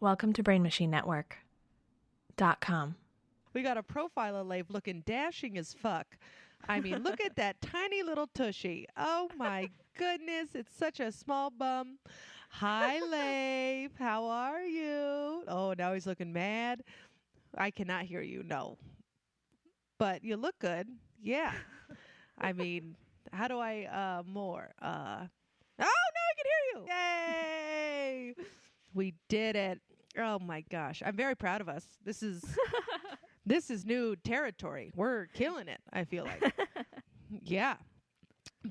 Welcome to BrainMachineNetwork.com. We got a profile of Leif looking dashing as fuck. I mean, look at that tiny little tushy. Oh, my goodness. It's such a small bum. Hi, Leif. How are you? Oh, now he's looking mad. I cannot hear you. No. But you look good. Yeah. I mean, how do I more? Oh, now I can hear you. Yay. We did it. Oh, my gosh. I'm very proud of us. This is new territory. We're killing it, I feel like. Yeah.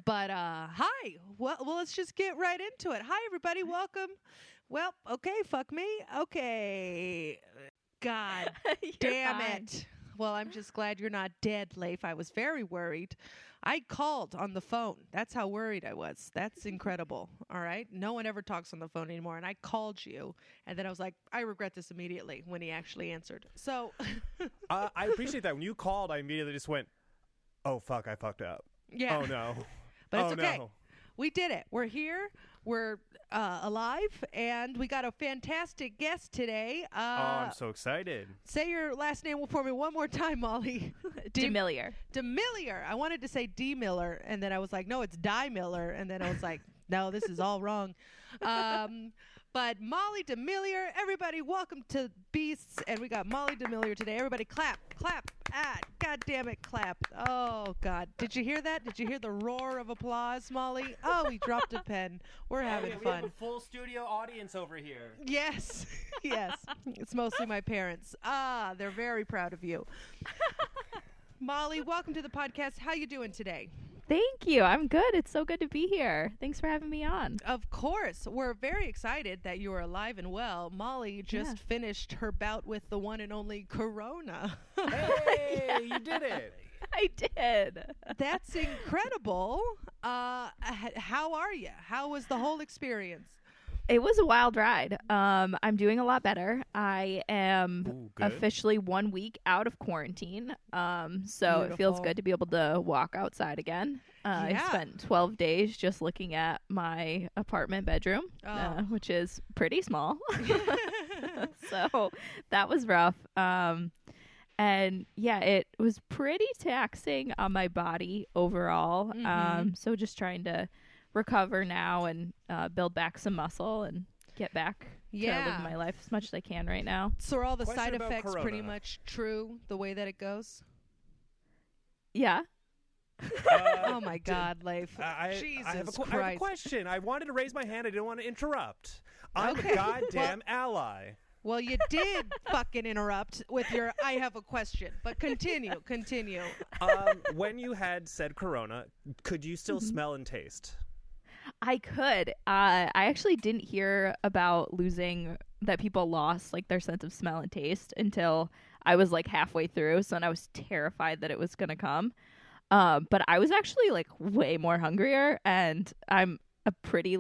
But hi. Well, let's just get right into it. Hi, everybody. Welcome. Well, okay, fuck me. Okay. God damn it. Well, I'm just glad you're not dead, Leif. I was very worried. I called on the phone. That's how worried I was. That's incredible. All right. No one ever talks on the phone anymore. And I called you. And then I was like, I regret this immediately when he actually answered. So I appreciate that. When you called, I immediately just went, oh, fuck, I fucked up. Yeah. Oh, no. But it's okay. No. We did it. We're here. We're alive. And we got a fantastic guest today. I'm so excited. Say your last name for me one more time, Molly. Demellier. Demellier. I wanted to say D-Miller, and then I was like, no, it's Die-Miller. And then I was like, no, this is all wrong. But Molly NeMillier, everybody, welcome to Beasts. And we got Molly NeMillier today. Everybody clap, clap. Ah, God damn it, clap. Oh, God. Did you hear that? Did you hear the roar of applause, Molly? Oh, we dropped a pen. We're having We fun. have a full studio audience over here. Yes. Yes. It's mostly my parents. Ah, they're very proud of you. Molly, welcome to the podcast. How you doing today? Thank you. I'm good. It's so good to be here. Thanks for having me on. Of course. We're very excited that you are alive and well. Molly just finished her bout with the one and only Corona. Hey, you did it. I did. That's incredible. How are you? How was the whole experience? It was a wild ride. I'm doing a lot better. I am officially 1 week out of quarantine. So it feels good to be able to walk outside again. I spent 12 days just looking at my apartment bedroom, which is pretty small. So that was rough. And yeah, it was pretty taxing on my body overall. So just trying to recover now and build back some muscle and get back to live my life as much as I can right now. So are all the Question side about effects Corona. pretty much true the way that it goes? Yeah. Oh my God, Leif. Jesus I have a Christ. question. I wanted to raise my hand. I didn't want to interrupt. I'm a goddamn ally. Well, you did fucking interrupt with your I have a question. But continue. When you had said Corona, could you still smell and taste? I could. I actually didn't hear about that people lost like their sense of smell and taste until I was like halfway through. So then I was terrified that it was going to come. But I was actually like way more hungrier, and I'm a pretty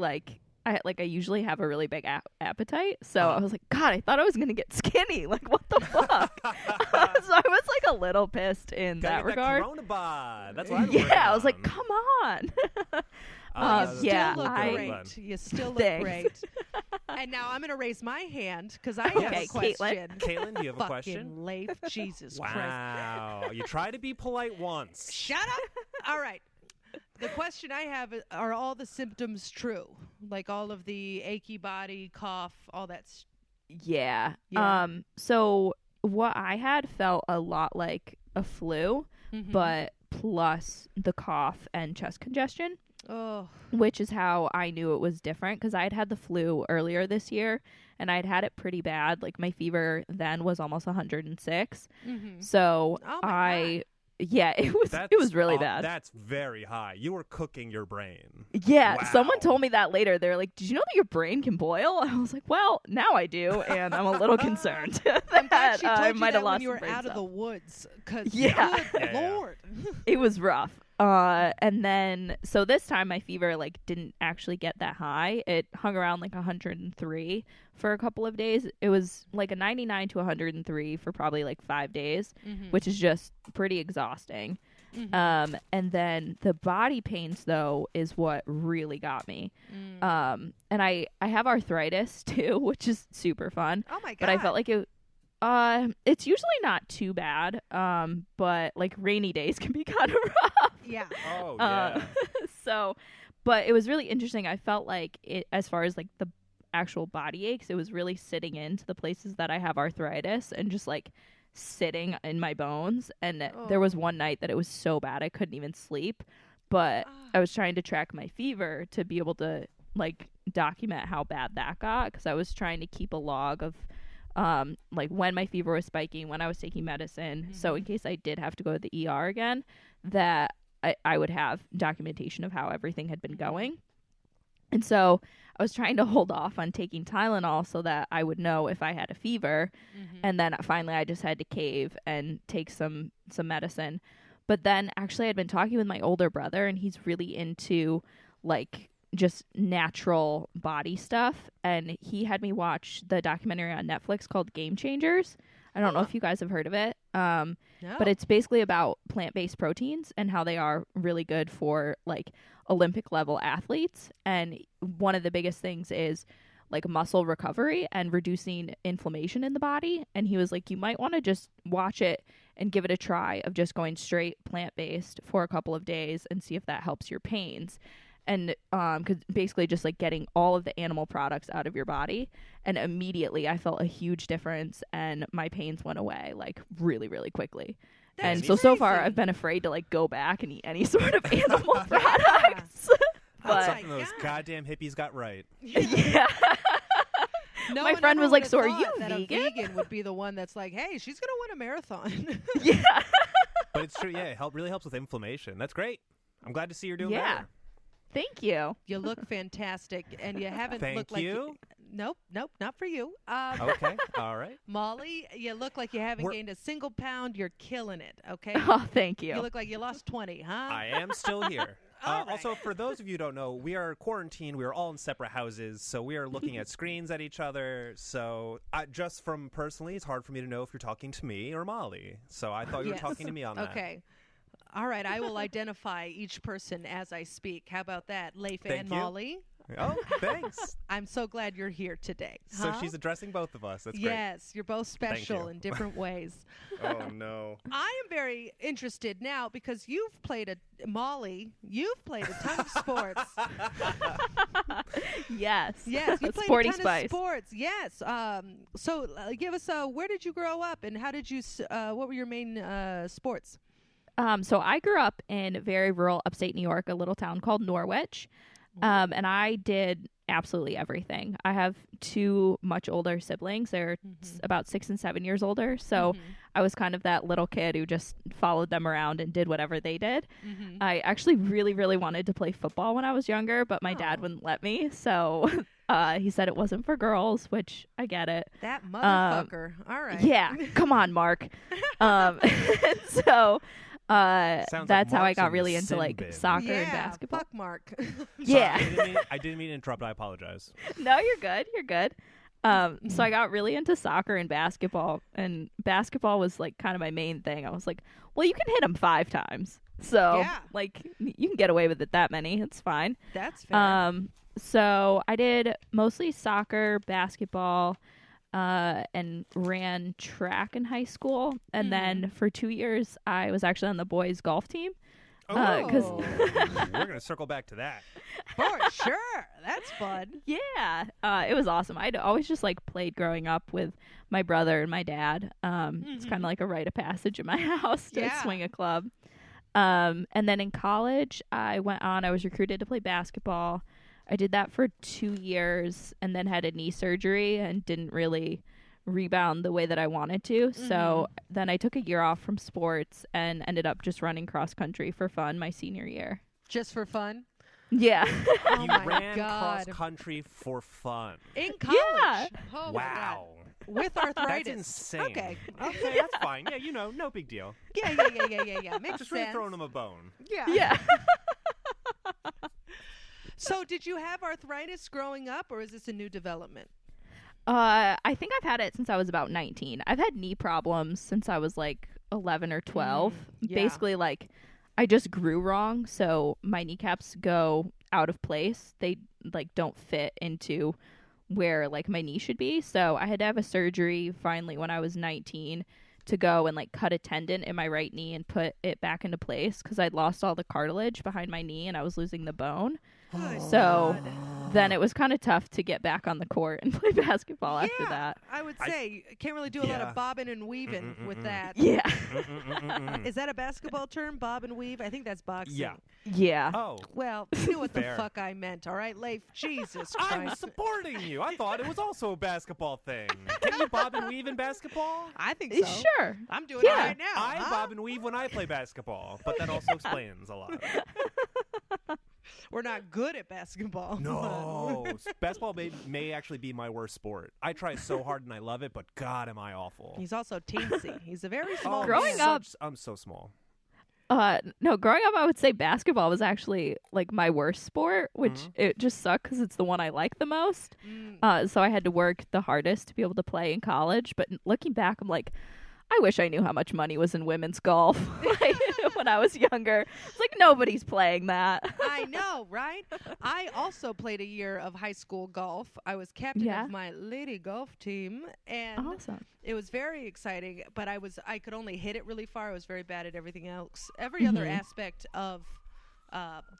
I usually have a really big appetite. So I was like, God, I thought I was going to get skinny. Like, what the fuck? So I was like a little pissed in that regard. That Corona bod. That's what I'm I was like, come on. You still look great. And now I'm going to raise my hand because I have a question. Caitlin, do you have a question? Leif, Jesus Christ. Wow. You try to be polite once. Shut up. All right. The question I have is, are all the symptoms true? Like all of the achy body, cough, all that Yeah. So what I had felt a lot like a flu, but plus the cough and chest congestion. Oh. Which is how I knew it was different, because I had the flu earlier this year and I'd had it pretty bad. Like my fever then was almost 106. So God. Yeah, it was really bad. That's very high. You were cooking your brain. Yeah, wow. Someone told me that later. They're like, did you know that your brain can boil? I was like, well, now I do, and I'm a little concerned that I might have lost when you were brain out cells. of the woods. Good Lord. It was rough. And then, so this time my fever didn't actually get that high. It hung around 103 for a couple of days. It was a 99 to 103 for probably 5 days, which is just pretty exhausting. And then the body pains, though, is what really got me. And I have arthritis, too, which is super fun. Oh, my God. But I felt like it's usually not too bad, but, like, rainy days can be kind of rough. Yeah. Oh, yeah. But it was really interesting. I felt like it, as far as, like, the actual body aches, it was really sitting into the places that I have arthritis and just, like, sitting in my bones. And there was one night that it was so bad I couldn't even sleep, but I was trying to track my fever to be able to, like, document how bad that got, because I was trying to keep a log of like when my fever was spiking, when I was taking medicine, so in case I did have to go to the ER again, that I would have documentation of how everything had been going. And so I was trying to hold off on taking Tylenol so that I would know if I had a fever. And then finally I just had to cave and take some medicine. But then actually I'd been talking with my older brother, and he's really into, like, just natural body stuff. And he had me watch the documentary on Netflix called Game Changers. I don't know if you guys have heard of it. No. But it's basically about plant-based proteins and how they are really good for, like, Olympic level athletes. And one of the biggest things is, like, muscle recovery and reducing inflammation in the body. And he was like, you might want to just watch it and give it a try of just going straight plant-based for a couple of days and see if that helps your pains. And cause basically just, like, getting all of the animal products out of your body. And immediately I felt a huge difference, and my pains went away, like, really, really quickly. That's and so far crazy. I've been afraid to, like, go back and eat any sort of animal products. That's But something those goddamn hippies got right. yeah. No My one friend ever was like, would've so are thought you that vegan? A vegan would be the one that's like, hey, she's going to win a marathon. Yeah. But it's true, yeah, it really helps with inflammation. That's great. I'm glad to see you're doing Yeah. better. Thank you. You look fantastic, and you haven't Thank looked like you. Nope, not for you. Okay, all right. Molly, you look like you haven't gained a single pound. You're killing it, okay? Oh, thank you. You look like you lost 20, huh? I am still here. All right. Also, for those of you who don't know, we are quarantined. We are all in separate houses, so we are looking at screens at each other. So just from personally, it's hard for me to know if you're talking to me or Molly. So I thought you were talking to me on that. Okay. All right, I will identify each person as I speak. How about that, Leif Thank and you. Molly? Oh, thanks. I'm so glad you're here today. So huh? she's addressing both of us. That's great. Yes, you're both special you. in different ways. Oh, no. I am very interested now because Molly, you've played a ton of sports. Yes. Yes, you played Sporty a ton spice. of sports. Yes. So give us where did you grow up, and how did you? What were your main sports? So I grew up in very rural upstate New York, a little town called Norwich. And I did absolutely everything. I have two much older siblings. They're about 6 and 7 years older. So I was kind of that little kid who just followed them around and did whatever they did. I actually really, really wanted to play football when I was younger, but my dad wouldn't let me. So he said it wasn't for girls, which I get it. That motherfucker. All right. Yeah. Come on, Mark. So Sounds that's like how I Mark's got in really the into, sin like, bin. soccer Yeah, and basketball. fuck Mark. Yeah. I didn't mean to interrupt. I apologize. No, you're good. You're good. So I got really into soccer and basketball was, like, kind of my main thing. I was like, well, you can hit them 5 times. So, Yeah. like, you can get away with it that many. It's fine. That's fair. So I did mostly soccer, basketball, and ran track in high school. And then for 2 years, I was actually on the boys' golf team. We're going to circle back to that. For sure. That's fun. Yeah, it was awesome. I'd always just, like, played growing up with my brother and my dad. It's kind of like a rite of passage in my house to swing a club. And then in college, I was recruited to play basketball. I did that for 2 years and then had a knee surgery and didn't really rebound the way that I wanted to. So then I took a year off from sports and ended up just running cross country for fun my senior year. Just for fun? Yeah. Oh You my ran God. cross country for fun. In college? Yeah. Oh my Wow. God. With arthritis. That's insane. Okay. Okay, that's fine. Yeah, no big deal. Yeah. Makes Just really sense. throwing them a bone. Yeah. Yeah. So did you have arthritis growing up, or is this a new development? I think I've had it since I was about 19. I've had knee problems since I was like 11 or 12. yeah. Basically, like, I just grew wrong, so my kneecaps go out of place. They like don't fit into where like my knee should be. So I had to have a surgery finally when I was 19 to go and like cut a tendon in my right knee and put it back into place because I'd lost all the cartilage behind my knee and I was losing the bone. So then it was kind of tough to get back on the court and play basketball after that. I would say can't really do a lot of bobbing and weaving with that. Yeah. Is that a basketball term, bob and weave? I think that's boxing. Yeah. Yeah. Oh. Well, you knew what the fuck I meant, all right, Leif? Jesus Christ. I'm supporting you. I thought it was also a basketball thing. Can you bob and weave in basketball? I think so. Sure. I'm doing it right now. I bob and weave when I play basketball, but that also explains a lot. We're not good at basketball. No. Basketball may actually be my worst sport. I try so hard and I love it, but God, am I awful. He's also teensy. He's a very small Growing man. up, I'm so small. No, growing up, I would say basketball was actually like my worst sport, which it just sucked because it's the one I like the most. So I had to work the hardest to be able to play in college. But looking back, I'm like, I wish I knew how much money was in women's golf when I was younger. It's like nobody's playing that. I know, right? I also played a year of high school golf. I was captain of my lady golf team, and it was very exciting. But I could only hit it really far. I was very bad at everything else. Every other aspect of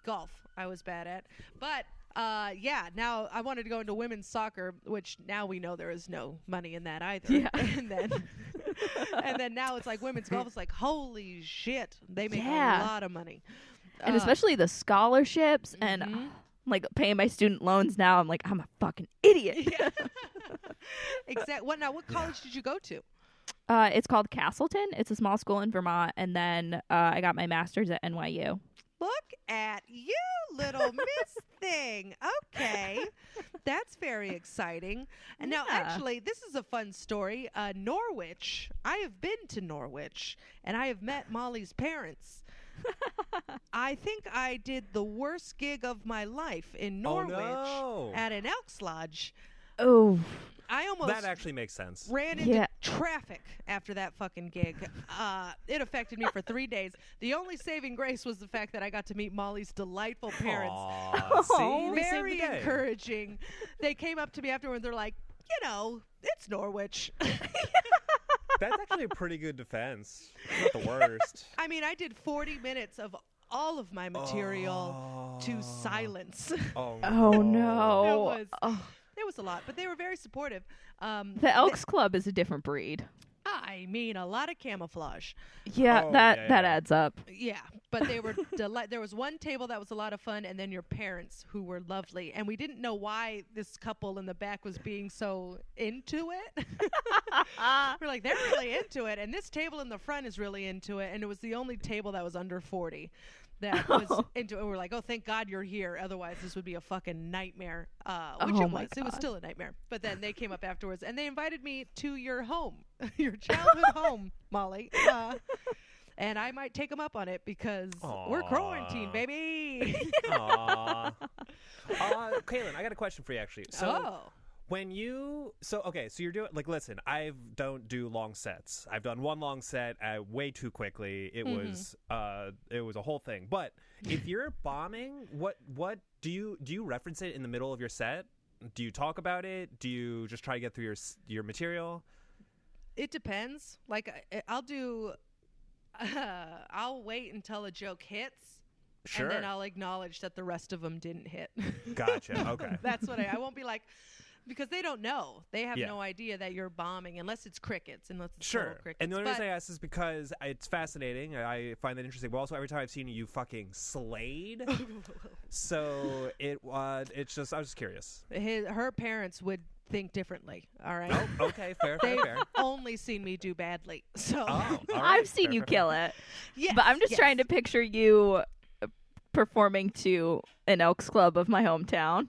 golf, I was bad at. But now I wanted to go into women's soccer, which now we know there is no money in that either. Yeah. And then now it's like women's golf is like, holy shit, they make a lot of money. And especially the scholarships and like paying my student loans now. I'm like, I'm a fucking idiot. Exactly. What college did you go to? It's called Castleton. It's a small school in Vermont. And then I got my master's at NYU. Look at you, little miss thing. Okay. That's very exciting. And now, actually, this is a fun story. Norwich. I have been to Norwich, and I have met Molly's parents. I think I did the worst gig of my life in Norwich at an Elks Lodge. Oh. That actually makes sense. Ran into traffic after that fucking gig. It affected me for 3 days. The only saving grace was the fact that I got to meet Molly's delightful parents. Very encouraging. They came up to me afterward. They're like, it's Norwich. That's actually a pretty good defense. Not the worst. I mean, I did 40 minutes of all of my material to silence. Oh no. It was a lot, but they were very supportive. The Elks Club is a different breed. I mean, a lot of camouflage. Yeah, that adds up. Yeah, but they were there was one table that was a lot of fun, and then your parents, who were lovely. And we didn't know why this couple in the back was being so into it. We're like, they're really into it, and this table in the front is really into it, and it was the only table that was under 40. That was into it. And we're like, oh, thank God you're here. Otherwise, this would be a fucking nightmare. Which it was. It was still a nightmare. But then they came up afterwards, and they invited me to your home, your childhood home, Molly. And I might take them up on it because we're quarantined, baby. Kaylin, I got a question for you, actually. So you're doing, like, listen, I don't do long sets. I've done one long set way too quickly. It was a whole thing. But if you're bombing, what do you reference it in the middle of your set? Do you talk about it? Do you just try to get through your material? It depends. Like, I'll wait until a joke hits. Sure. And then I'll acknowledge that the rest of them didn't hit. Gotcha. Okay. That's what I won't be like, because they don't know. They have no idea that you're bombing unless it's crickets. Unless it's total crickets. And the only reason I ask is because it's fascinating. I find that interesting. But also, every time I've seen you fucking slayed. So it's just, I was just curious. Her parents would think differently. All right. Oh, okay. Fair. They've only seen me do badly. So I've seen you kill it. Yes, but I'm just trying to picture you performing to an Elks Club of my hometown.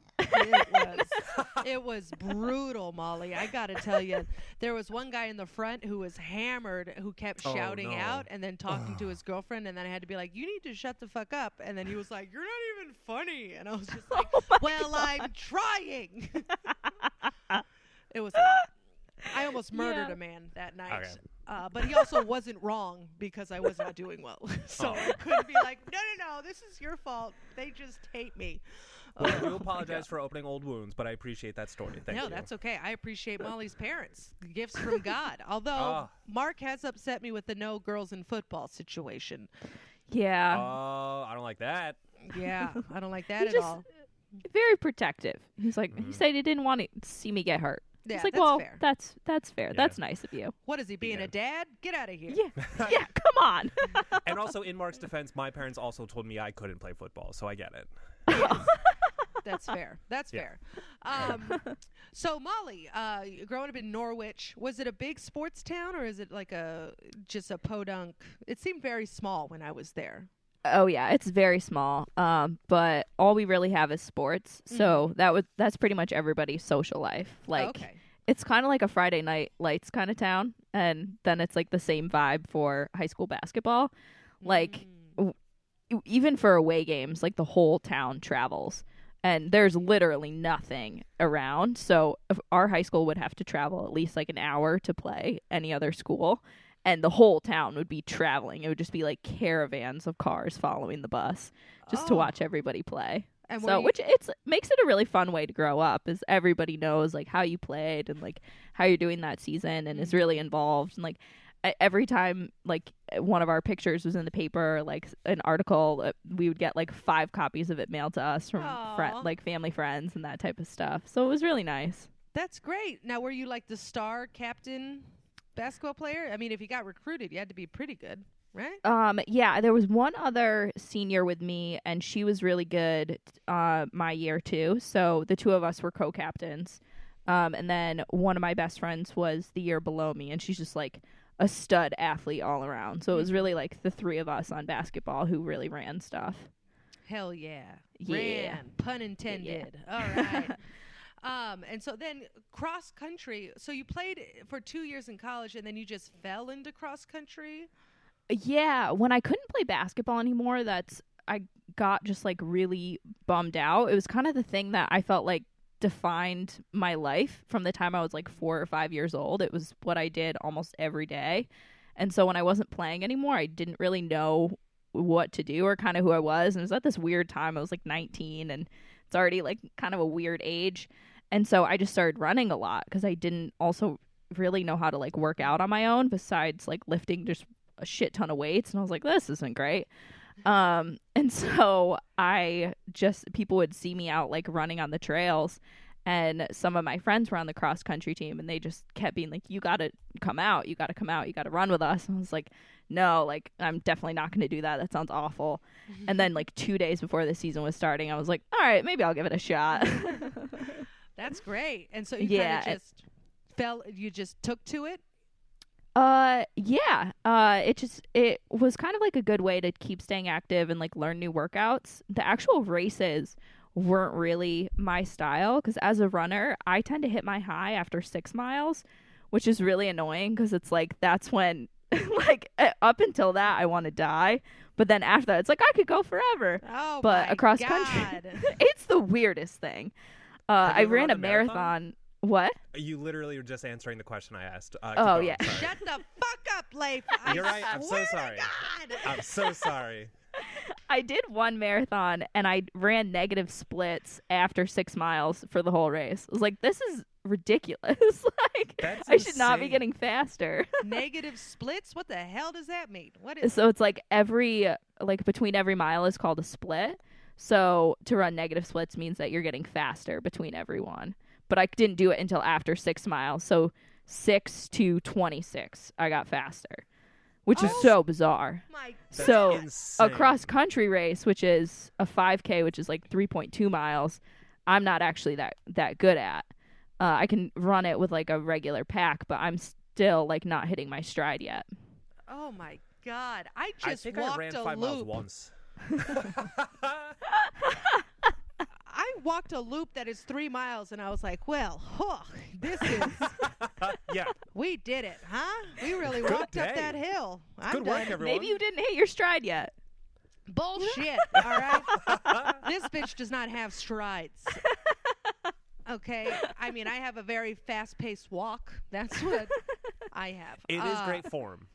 It was brutal, Molly. I gotta tell you, there was one guy in the front who was hammered, who kept shouting out and then talking to his girlfriend, and then I had to be like, you need to shut the fuck up. And then he was like, you're not even funny. And I was just like, I'm trying. It was I almost murdered a man that night. Okay. But he also wasn't wrong because I was not doing well. So I couldn't be like, no, this is your fault. They just hate me. Well, I do apologize for opening old wounds, but I appreciate that story. Thank you. No, that's okay. I appreciate Molly's parents. Gifts from God. Although Mark has upset me with the no girls in football situation. Yeah. Oh, I don't like that. Yeah, I don't like that at all. Very protective. He's like, he said he didn't want to see me get hurt. Yeah, it's like, that's well, fair. that's fair. Yeah. That's nice of you. What is he, being a dad? Get out of here. Yeah, come on. And also, in Mark's defense, my parents also told me I couldn't play football, so I get it. Yes. That's fair. That's fair. So, Molly, growing up in Norwich, was it a big sports town or is it like just a podunk? It seemed very small when I was there. Oh yeah, it's very small. But all we really have is sports. So that's pretty much everybody's social life. Like it's kind of like a Friday Night Lights kind of town, and then it's like the same vibe for high school basketball. Like even for away games, like the whole town travels. And there's literally nothing around. So if our high school would have to travel at least like an hour to play any other school. And the whole town would be traveling. It would just be like caravans of cars following the bus just to watch everybody play. And so, which makes it a really fun way to grow up, is everybody knows like how you played and like how you're doing that season, and is really involved. And like every time like one of our pictures was in the paper, like an article, we would get like 5 copies of it mailed to us from like family friends and that type of stuff. So it was really nice. That's great. Now, were you like the star captain basketball player? I mean, if you got recruited, you had to be pretty good, right? Yeah, there was one other senior with me, and she was really good my year too. So the two of us were co-captains. And then one of my best friends was the year below me, and she's just like a stud athlete all around. So it was really like the 3 of us on basketball who really ran stuff. Hell yeah. Yeah. Ran, pun intended. Yeah. All right. And so then cross country. So you played for 2 years in college, and then you just fell into cross country? Yeah. When I couldn't play basketball anymore, I got just like really bummed out. It was kind of the thing that I felt like defined my life from the time I was like 4 or 5 years old. It was what I did almost every day. And so when I wasn't playing anymore, I didn't really know what to do or kind of who I was. And it was at this weird time. I was like 19, and it's already like kind of a weird age. And so I just started running a lot because I didn't also really know how to like work out on my own besides like lifting just a shit ton of weights. And I was like, this isn't great. And so people would see me out like running on the trails, and some of my friends were on the cross country team, and they just kept being like, you got to come out, you got to come out, you got to run with us. And I was like, no, like I'm definitely not going to do that. That sounds awful. And then like 2 days before the season was starting, I was like, all right, maybe I'll give it a shot. That's great. And so you kind of you just took to it? Yeah. It was kind of like a good way to keep staying active and like learn new workouts. The actual races weren't really my style, because as a runner, I tend to hit my high after 6 miles, which is really annoying because it's like that's when like up until that I want to die, but then after that it's like I could go forever. Oh, but my across God. country, it's the weirdest thing. I ran a marathon. What? You literally were just answering the question I asked. Oh, yeah. Shut the fuck up, Leif. You're right. I'm so sorry. God. I'm so sorry. I did one marathon, and I ran negative splits after 6 miles for the whole race. I was like, this is ridiculous. Like, That's I should not be insane. getting faster. Negative splits? What the hell does that mean? What is? So it's like between every mile is called a split. So to run negative splits means that you're getting faster between every one. But I didn't do it until after 6 miles. So 6 to 26, I got faster, which is so bizarre. My So insane. a cross country race, which is a 5K, which is like 3.2 miles, I'm not actually that good at. I can run it with like a regular pack, but I'm still like not hitting my stride yet. Oh my God! I think walked I ran a 5 loop. miles once. I walked a loop that is 3 miles, and I was like, well, this is... Yeah. We did it, huh? We really Good walked up day. that hill. I'm Good done. work, everyone. Maybe you didn't hit your stride yet. Bullshit, all right? This bitch does not have strides. Okay? I mean, I have a very fast-paced walk. That's what I have. It is great form.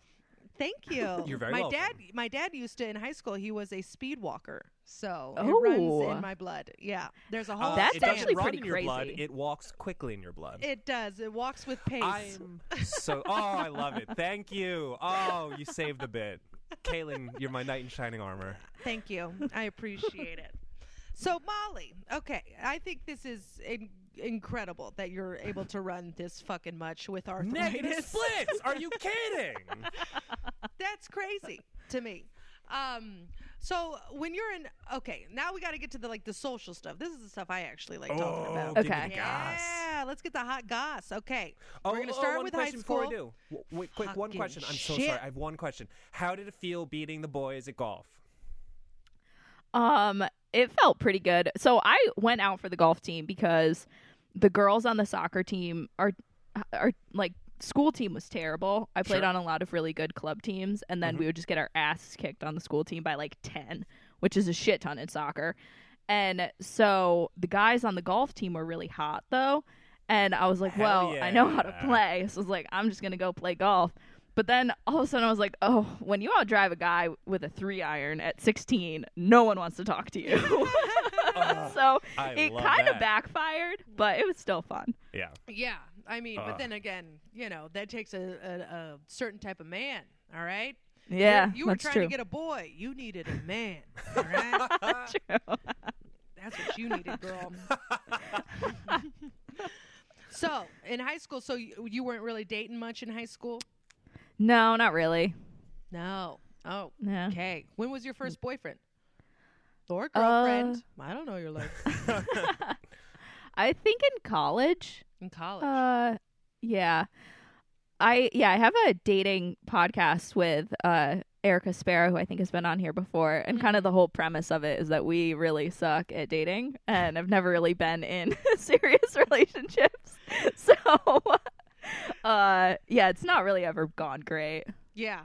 Thank you. You're very welcome. My dad used to, in high school, he was a speed walker. So it runs in my blood. Yeah. There's a whole That's actually run pretty in your crazy. blood. It walks quickly in your blood. It does. It walks with pace. I love it. Thank you. Oh, you saved the bit. Kaylin, you're my knight in shining armor. Thank you. I appreciate it. So, Molly, okay, I think this is incredible that you're able to run this fucking much with arthritis. Negative splits. Are you kidding? That's crazy to me. So when you're in, okay, now we got to get to the social stuff. This is the stuff I actually like talking about. Give me Okay. the goss. Yeah, let's get the hot goss. Okay, we're gonna start with high school. Before we do, wait, quick, one Fucking question. I'm so shit. sorry. I have one question. How did it feel beating the boys at golf? It felt pretty good. So I went out for the golf team because the girls on the soccer team are like, school team was terrible. I played on a lot of really good club teams, and then we would just get our asses kicked on the school team by like 10, which is a shit ton in soccer. And so the guys on the golf team were really hot though, and I was like, I know how to play, so I was like, I'm just gonna go play golf. But then all of a sudden I was like, oh, when you outdrive a guy with a 3-iron at 16, no one wants to talk to you. So it kind of backfired, but it was still fun. Yeah. Yeah, I mean, but then again, that takes a certain type of man. All right. Yeah, you were that's trying true. to get a boy. You needed a man. All right. True. That's what you needed, girl. So in high school, so you weren't really dating much in high school? No, not really. No. Oh. No. Okay. When was your first boyfriend? Or girlfriend? I don't know your life. I think in college. In college. Yeah. I have a dating podcast with Erica Sparrow, who I think has been on here before, and kind of the whole premise of it is that we really suck at dating, and I've never really been in serious relationships. So it's not really ever gone great. Yeah.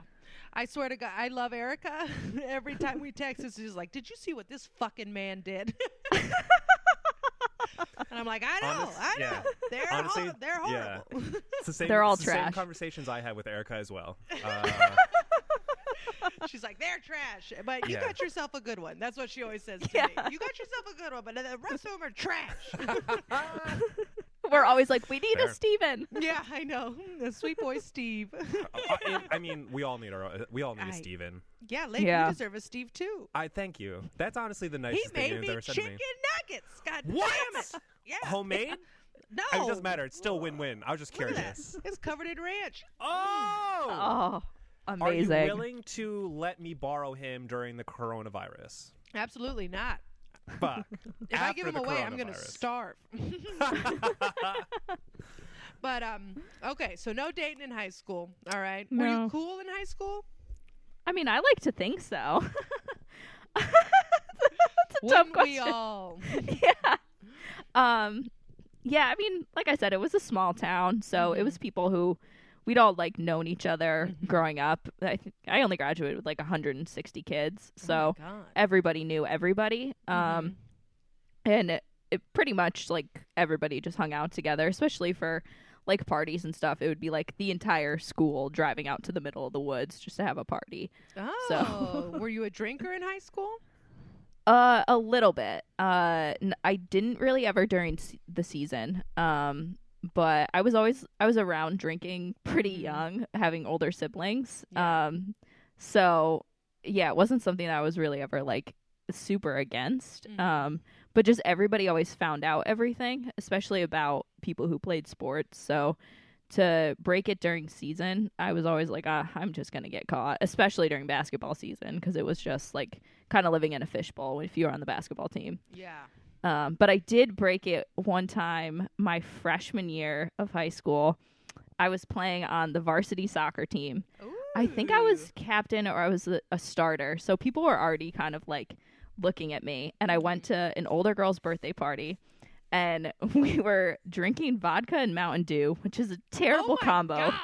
I swear to God, I love Erica. Every time we text, it's just like, did you see what this fucking man did? And I'm like, I know. Yeah. They're horrible. Yeah. It's the same, They're all it's the same trash. conversations I had with Erica as well. She's like, they're trash. But you Yeah. got yourself a good one. That's what she always says to Yeah. me. You got yourself a good one, but the rest of them are trash. We're always like, we need Fair. a Steven. Yeah, I know. The sweet boy Steve. I mean, we all need a Steven. Yeah, Leif, Yeah. you deserve a Steve too. I thank you. That's honestly the He nicest thing made anyone's me ever said chicken to me. nuggets. God What? damn it. Yeah. Homemade? No. I mean, it doesn't matter. It's still win-win. I was just Look at curious. that. It's covered in ranch. Oh! Oh, amazing. Are you willing to let me borrow him during the coronavirus? Absolutely not. Fuck. If I give him away, I'm going to starve. But, okay, so no dating in high school. All right. Were No. you cool in high school? I mean, I like to think so. That's a tough Wouldn't question. we all? Yeah. Yeah, I mean, like I said, it was a small town, so it was people who we'd all like known each other growing up. I only graduated with like 160 kids, so Oh my God. everybody knew everybody. And it pretty much like everybody just hung out together, especially for like parties and stuff. It would be like the entire school driving out to the middle of the woods just to have a party. Oh, were you a drinker in high school? A little bit. I didn't really ever during the season. But I was around drinking pretty young, having older siblings. Yeah. So yeah, it wasn't something that I was really ever like super against. But just everybody always found out everything, especially about people who played sports. So to break it during season, I was always like, I'm just going to get caught, especially during basketball season, because it was just like kind of living in a fishbowl if you were on the basketball team. Yeah. But I did break it one time my freshman year of high school. I was playing on the varsity soccer team. Ooh. I think I was captain or I was a starter. So people were already kind of like looking at me. And I went to an older girl's birthday party. And we were drinking vodka and Mountain Dew, which is a terrible combo. God.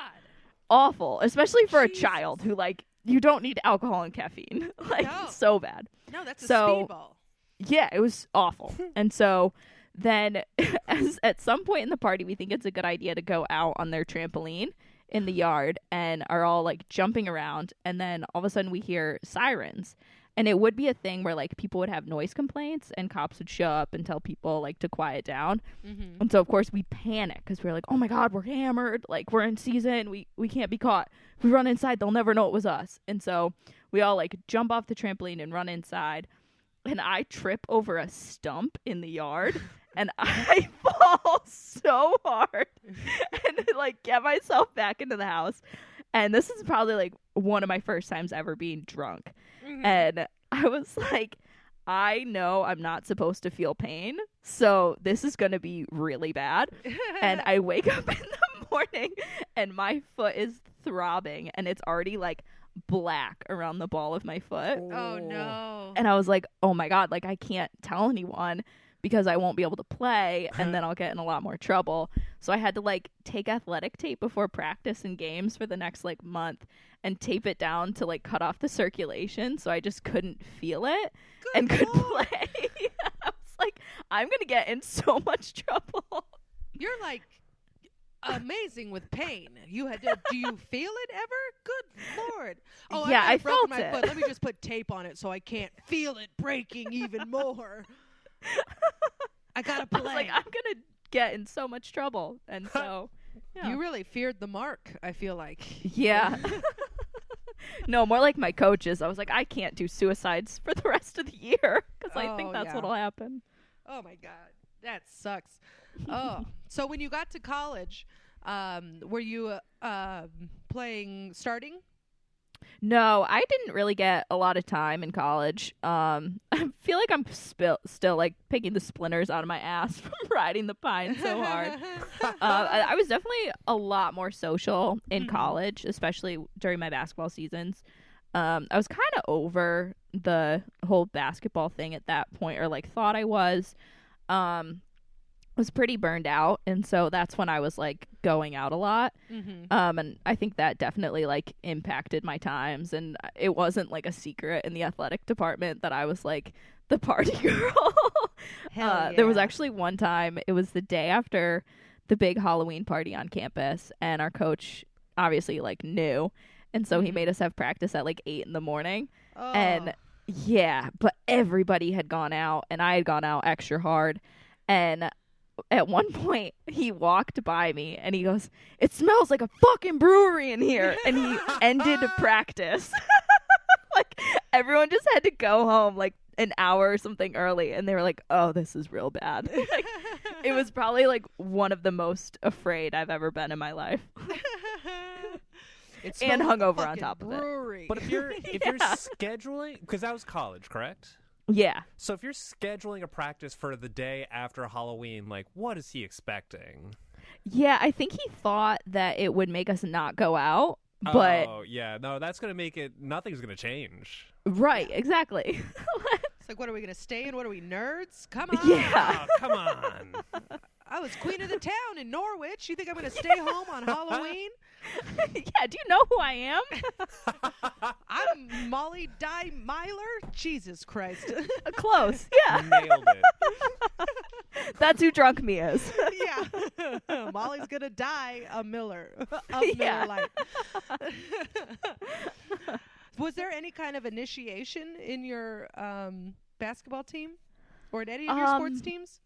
Awful, especially for Jesus. a child who, like, you don't need alcohol and caffeine. Like, No. so bad. No, that's a So- speedball. Yeah, it was awful. And so then at some point in the party, we think it's a good idea to go out on their trampoline. in the yard and are all like jumping around, and then all of a sudden we hear sirens. And it would be a thing where like people would have noise complaints and cops would show up and tell people like to quiet down. Mm-hmm. And so of course we panic because we're like, oh my God, we're hammered, like we're in season, we can't be caught. If we run inside, they'll never know it was us. And so we all like jump off the trampoline and run inside, and I trip over a stump in the yard and I fall so hard and like get myself back into the house. And this is probably like one of my first times ever being drunk. Mm-hmm. And I was like, I know I'm not supposed to feel pain, so this is going to be really bad. And I wake up in the morning and my foot is throbbing and it's already like black around the ball of my foot. Oh no. And I was like, oh my God, like I can't tell anyone because I won't be able to play and then I'll get in a lot more trouble. So I had to like take athletic tape before practice and games for the next like month and tape it down to like cut off the circulation so I just couldn't feel it and could play. I was like, I'm going to get in so much trouble. You're like amazing with pain. You had to, do you feel it ever? Good Lord. Oh, yeah, I broken felt my it. foot. Let me just put tape on it so I can't feel it breaking even more. I gotta play. I was like, I'm gonna get in so much trouble, and so you really feared the mark. I feel like. Yeah. No, more like my coaches. I was like, I can't do suicides for the rest of the year because I think that's what'll happen. Oh my God, that sucks. Oh, so when you got to college, were you starting? No, I didn't really get a lot of time in college. I feel like I'm still like picking the splinters out of my ass from riding the pine so hard. I was definitely a lot more social in college, especially during my basketball seasons. I was kind of over the whole basketball thing at that point, or like thought I was. Was pretty burned out, and so that's when I was like going out a lot. And I think that definitely like impacted my times, and it wasn't like a secret in the athletic department that I was like the party girl. Hell yeah. There was actually one time, it was the day after the big Halloween party on campus, and our coach obviously like knew, and so he made us have practice at like 8 a.m. And yeah, but everybody had gone out and I had gone out extra hard, and at one point he walked by me and he goes, "It smells like a fucking brewery in here," and he ended practice. Like everyone just had to go home like an hour or something early, and they were like, "Oh, this is real bad." Like, it was probably like one of the most afraid I've ever been in my life. And hungover on top of it. But if you're scheduling, because that was college, correct? Yeah. So if you're scheduling a practice for the day after Halloween, like, what is he expecting? Yeah, I think he thought that it would make us not go out, but... Oh, yeah. No, that's going to make it... Nothing's going to change. Right, exactly. It's like, what are we going to stay in? What are we, nerds? Come on. Yeah. Oh, come on. I was queen of the town in Norwich. You think I'm going to stay home on Halloween? Yeah, do you know who I am? I'm Molly NeMillier. Jesus Christ. Close, yeah. Nailed it. That's who drunk me is. Yeah. Molly's going to die a Miller. Yeah. Miller Lite. Was there any kind of initiation in your basketball team? Or in any of your sports teams?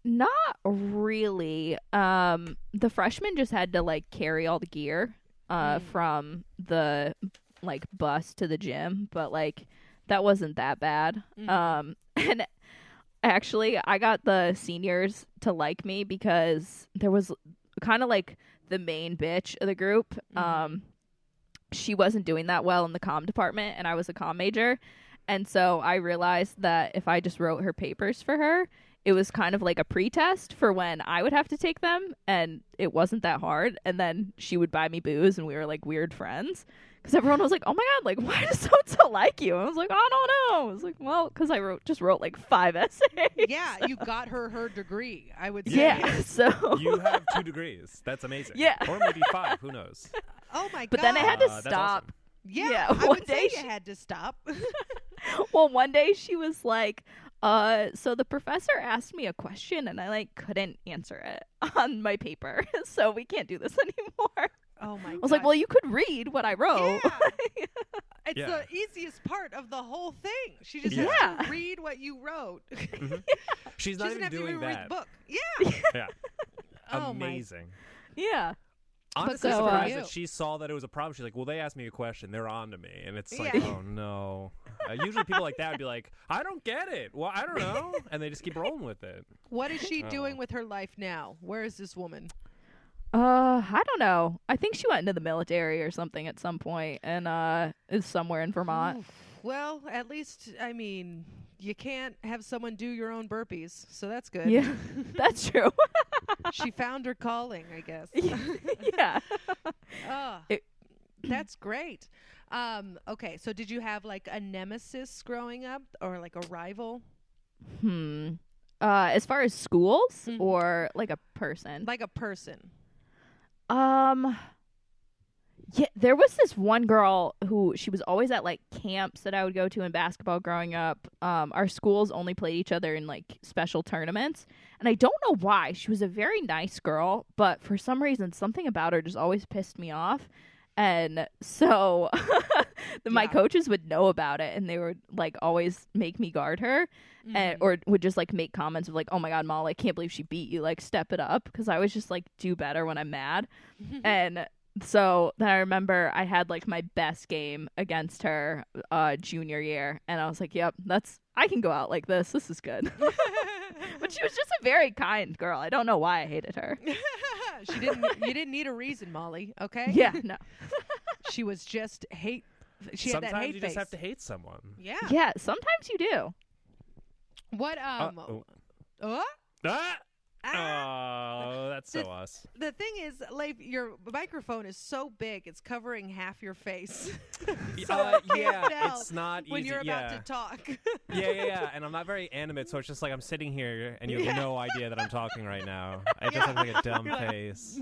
Not really. The freshmen just had to like carry all the gear from the like bus to the gym, but like that wasn't that bad. And actually I got the seniors to like me because there was kind of like the main bitch of the group. She wasn't doing that well in the comm department, and I was a comm major, and so I realized that if I just wrote her papers for her, it was kind of like a pretest for when I would have to take them, and it wasn't that hard. And then she would buy me booze, and we were like weird friends because everyone was like, "Oh my God, like why does so-and-so like you?" And I was like, "I don't know." I was like, "Well, because I just wrote like 5 essays." Yeah, you got her degree, I would say. Yeah, so you have 2 degrees. That's amazing. Yeah, or maybe 5. Who knows? Oh my God! But then I had to stop. Awesome. Yeah, I would say you had to stop. Well, one day she was like, so the professor asked me a question and I like couldn't answer it on my paper, so we can't do this anymore. Oh my god. I was like, well, you could read what I wrote. Yeah. It's the easiest part of the whole thing. She just has to read what you wrote. Mm-hmm. She's not even doing that. Read the book. Yeah. Yeah. Amazing. Yeah. Honestly, surprised that she saw that it was a problem. She's like, well, they asked me a question. They're on to me. And it's like, oh, no. Usually people like that would be like, I don't get it. Well, I don't know. And they just keep rolling with it. What is she doing with her life now? Where is this woman? I don't know. I think she went into the military or something at some point and is somewhere in Vermont. Oof. Well, at least, I mean, you can't have someone do your own burpees, so that's good. Yeah, that's true. She found her calling, I guess. Yeah. That's great. Okay, so did you have like a nemesis growing up or like a rival? As far as schools or like a person? Like a person. Yeah, there was this one girl who she was always at like camps that I would go to in basketball growing up. Our schools only played each other in like special tournaments. And I don't know why. She was a very nice girl, but for some reason, something about her just always pissed me off. And so my coaches would know about it and they would like always make me guard her or would just like make comments of like, oh my God, Molly, I can't believe she beat you. Like step it up. Cause I always just like do better when I'm mad. And so then I remember I had like my best game against her junior year. And I was like, yep, I can go out like this. This is good. But she was just a very kind girl. I don't know why I hated her. You didn't need a reason, Molly. Okay. Yeah. No. She was just hate. She had that hate Sometimes you face. just have to hate someone. Yeah. Yeah. Sometimes you do. What? Oh, that's so us. The thing is, Leif, your microphone is so big, it's covering half your face. So it's not easy. when you're about to talk. Yeah. And I'm not very animate, so it's just like I'm sitting here and you have no idea that I'm talking right now. I just look like a dumb face.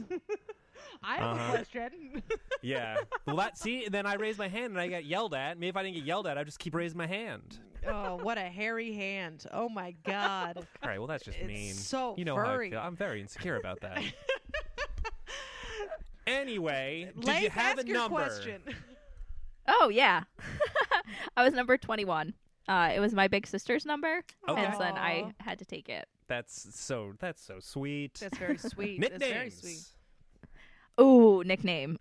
I have a question. Yeah. Well, then I raise my hand and I get yelled at. Maybe if I didn't get yelled at, I'd just keep raising my hand. Oh, what a hairy hand. Oh, my God. All right, well, that's just mean. So you know furry. how I feel. I'm very insecure about that. Anyway, did Leif, you have a your number? Question. Oh, yeah. I was number 21. It was my big sister's number, and then I had to take it. That's so sweet. That's very sweet. Nicknames. That's very sweet. Ooh, nickname.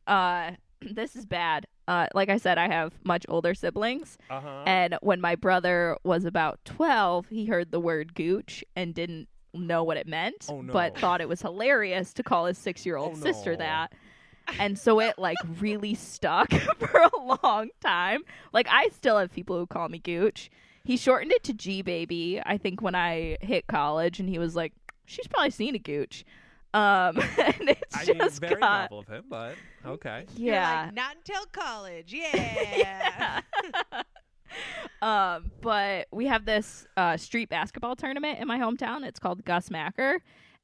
This is bad. Like I said, I have much older siblings. And when my brother was about 12, he heard the word Gooch and didn't know what it meant, but thought it was hilarious to call his 6-year-old sister that. And so it like really stuck for a long time. Like I still have people who call me Gooch. He shortened it to G Baby, I think, when I hit college, and he was like, she's probably seen a Gooch. And it's very novel of him, but okay. Yeah. You're like, not until college. Yeah. But we have this street basketball tournament in my hometown. It's called Gus Macker.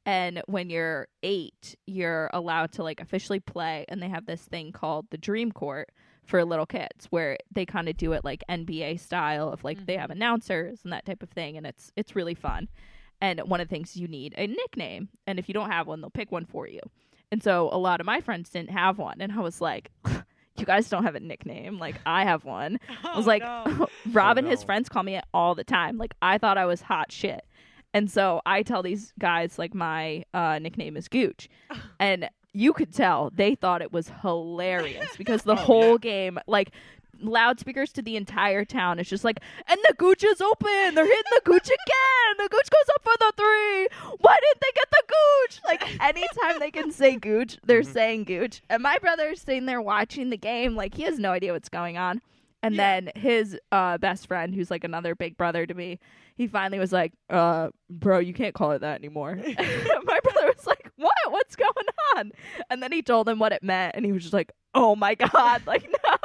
And when you're 8, you're allowed to like officially play. And they have this thing called the Dream Court for little kids where they kind of do it like NBA style of like they have announcers and that type of thing. And it's really fun. And one of the things, you need a nickname. And if you don't have one, they'll pick one for you. And so a lot of my friends didn't have one. And I was like, you guys don't have a nickname. Like, I have one. I was like, Rob and his friends call me it all the time. Like, I thought I was hot shit. And so I tell these guys, like, my nickname is Gooch. And you could tell they thought it was hilarious because the whole game, like, loudspeakers to the entire town. It's just like, and the Gooch is open. They're hitting the Gooch again. The Gooch goes up for the 3. Why didn't they get the Gooch? Like, anytime they can say Gooch, they're saying Gooch. And my brother's sitting there watching the game. Like, he has no idea what's going on. And then his best friend, who's like another big brother to me, he finally was like, bro, you can't call it that anymore. My brother was like, what? What's going on? And then he told him what it meant. And he was just like, oh my God, like, no.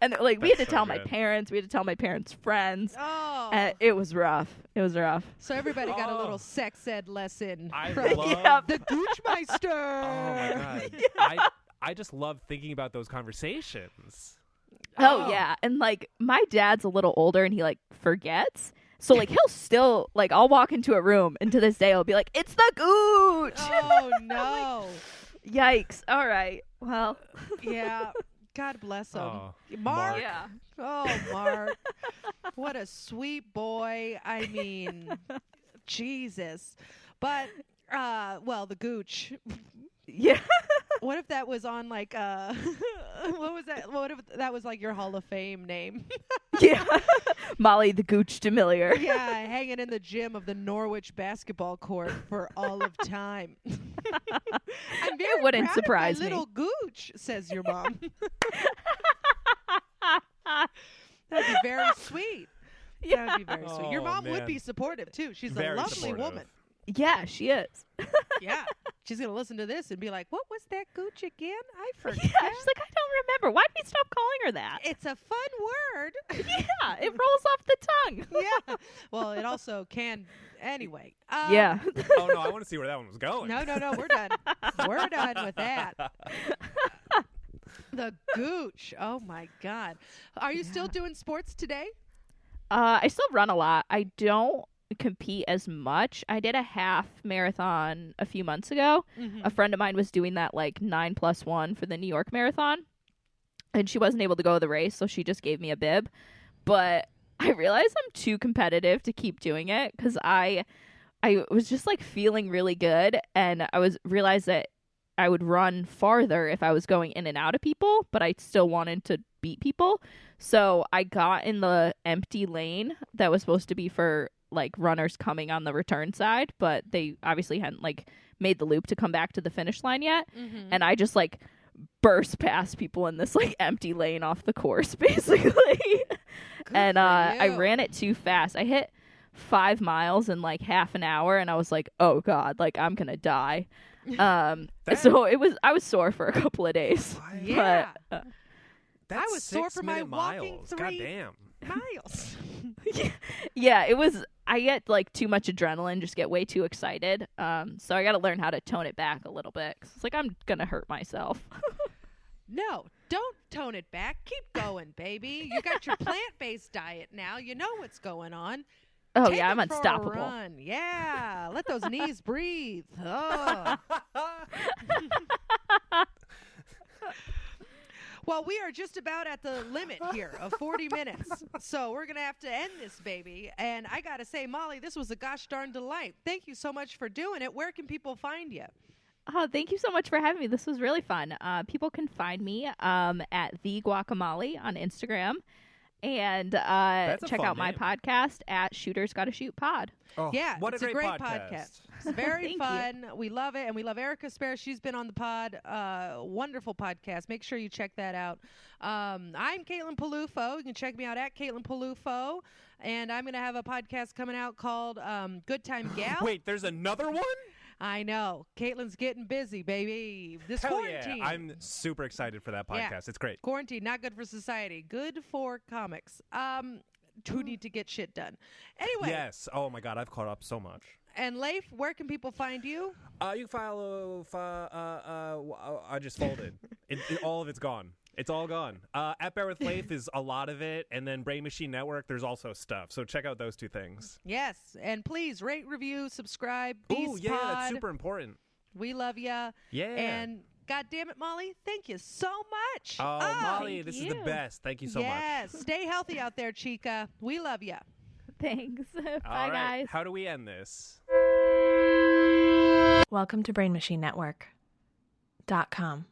And like we had to tell my parents, we had to tell my parents' friends. And it was rough. It was rough. So everybody got a little sex ed lesson. I love the Goochmeister. Oh my God. I just love thinking about those conversations. Oh yeah. And like my dad's a little older and he like forgets. So like he'll still like I'll walk into a room and to this day I'll be like, it's the Gooch. Oh no. Yikes. All right. Well. Yeah. God bless him. Oh, Mark. Yeah. Oh, Mark. What a sweet boy. I mean, Jesus. But, well, the Gooch. Yeah. What if that was on like what was that? What if that was like your Hall of Fame name? Yeah. Molly the Gooch Demellier. Yeah, hanging in the gym of the Norwich basketball court for all of time. I'm very It wouldn't proud surprise of my me. little Gooch, says your mom. That'd be very sweet. Yeah. That would be very sweet. Your Oh, mom would man. be supportive too. She's Very a lovely supportive. woman. Yeah, she is. Yeah. She's going to listen to this and be like, what was that Gooch again? I forget. Yeah, she's like, I don't remember. Why did we stop calling her that? It's a fun word. Yeah, it rolls off the tongue. Yeah. Well, it also can. Anyway. Yeah. Oh, no, I want to see where that one was going. No, we're done. We're done with that. The Gooch. Oh, my God. Are you still doing sports today? I still run a lot. I don't compete as much. I did a half marathon a few months ago. Mm-hmm. A friend of mine was doing that like 9+1 for the New York Marathon, and she wasn't able to go to the race, so she just gave me a bib. But I realized I'm too competitive to keep doing it because I was just like feeling really good, and I realized that I would run farther if I was going in and out of people, but I still wanted to beat people. So I got in the empty lane that was supposed to be for like runners coming on the return side, but they obviously hadn't like made the loop to come back to the finish line yet. Mm-hmm. And I just like burst past people in this like empty lane off the course basically. And I ran it too fast. I hit 5 miles in like half an hour, and I was like, oh God, like I'm gonna die. So I was sore for a couple of days. Yeah. But, That's I was sore for my 6-minute walking miles. 3 Goddamn. miles. yeah, it was. I get like too much adrenaline, just get way too excited. So I got to learn how to tone it back a little bit. 'Cause it's like I'm gonna hurt myself. No, don't tone it back. Keep going, baby. You got your plant-based diet now. You know what's going on. Oh Take yeah, I'm it for a unstoppable. run. Yeah, let those knees breathe. Oh. Well, we are just about at the limit here of 40 minutes. So we're going to have to end this, baby. And I got to say, Molly, this was a gosh darn delight. Thank you so much for doing it. Where can people find you? Oh, thank you so much for having me. This was really fun. People can find me at The Guacamole on Instagram. And check out my podcast at Shooters Gotta Shoot Pod. Oh, Yeah, what it's a great podcast. It's very Thank fun. We love it. And we love Erica Spare. She's been on the pod. Wonderful podcast. Make sure you check that out. I'm Caitlin Peluffo. You can check me out at Caitlin Peluffo. And I'm going to have a podcast coming out called Good Time Gal. Wait, there's another one? I know. Caitlin's getting busy, baby. This Hell quarantine. yeah. I'm super excited for that podcast. Yeah. It's great. Quarantine, not good for society. Good for comics. Who need to get shit done. Anyway. Yes. Oh, my God. I've caught up so much. And Leif, where can people find you? You can follow... I just folded. All of it's gone. It's all gone. At Bear with Leif is a lot of it, and then Brain Machine Network, there's also stuff. So check out those 2 things. Yes, and please rate, review, subscribe. Oh, yeah, Pod. that's super important. We love ya. Yeah. And God damn it, Molly, thank you so much. Oh, Molly, thank this is you. the best. Thank you so much. Yes, stay healthy out there, chica. We love ya. Thanks. Bye, All right. guys. How do we end this? Welcome to BrainMachineNetwork.com.